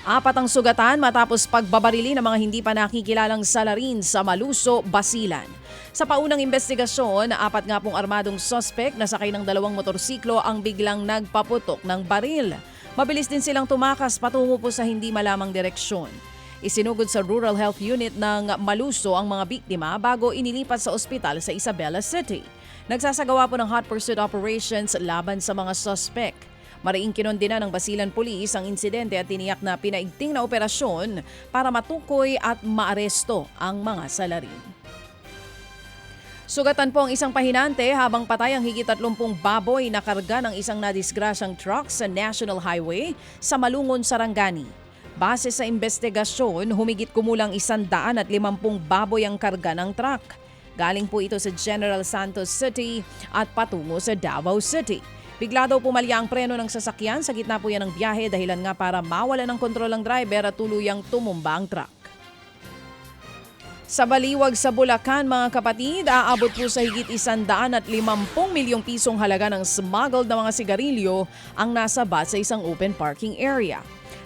Apat ang sugatan matapos pagbabarili ng mga hindi pa nakikilalang salarin sa Maluso, Basilan. Sa paunang investigasyon, apat nga pong armadong suspect na sakay ng dalawang motorsiklo ang biglang nagpaputok ng baril. Mabilis din silang tumakas patungo po sa hindi malamang direksyon. Isinugod sa Rural Health Unit ng Maluso ang mga biktima bago inilipat sa ospital sa Isabela City. Nagsasagawa po ng hot pursuit operations laban sa mga suspect. Mariing kinondena ng Basilan Police ang insidente at tiniyak na pinaigting na operasyon para matukoy at maaresto ang mga salarin. Sugatan po ang isang pahinante habang patay ang higit 30 baboy na karga ng isang nadisgrasyang truck sa National Highway sa Malungon, Sarangani. Base sa investigasyon, humigit kumulang 150 baboy ang karga ng truck. Galing po ito sa General Santos City at patungo sa Davao City. Bigla daw pumalya ang preno ng sasakyan sa gitna po yan ng biyahe dahilan nga para mawala ng kontrol ang driver at tuluyang tumumba ang truck. Sa Baliwag sa Bulacan mga kapatid, aabot po sa higit 150 milyong pisong halaga ng smuggled na mga sigarilyo ang nasabat sa isang open parking area.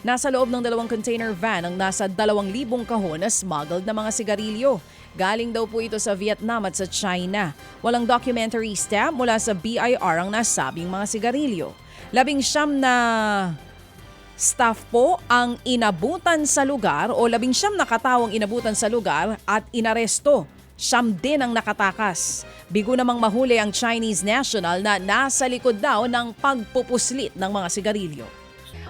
Nasa loob ng 2 container van ang nasa 2,000 kahon na smuggled na mga sigarilyo. Galing daw po ito sa Vietnam at sa China. Walang documentary stamp mula sa BIR ang nasabing mga sigarilyo. 19 na staff po ang inabutan sa lugar o 19 na katawang inabutan sa lugar at inaresto. 9 din ang nakatakas. Bigo namang mahuli ang Chinese national na nasa likod daw ng pagpupuslit ng mga sigarilyo.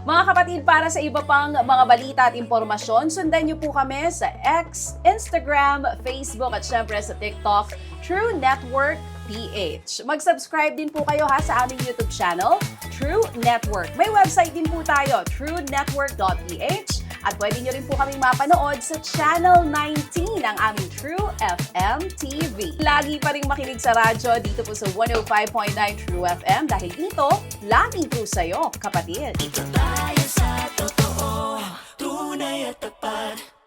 Mga kapatid, para sa iba pang mga balita at impormasyon, sundan niyo po kami sa X, Instagram, Facebook at syempre sa TikTok, True Network PH. Mag-subscribe din po kayo sa aming YouTube channel, True Network. May website din po tayo, truenetwork.ph at pwede niyo rin po kaming mapanood sa Channel 19 ng aming True FM TV. Lagi pa rin makinig sa radyo dito po sa 105.9 True FM dahil dito, laging true sa'yo, kapatid. Ito tayo sa totoo, tunay at tapat.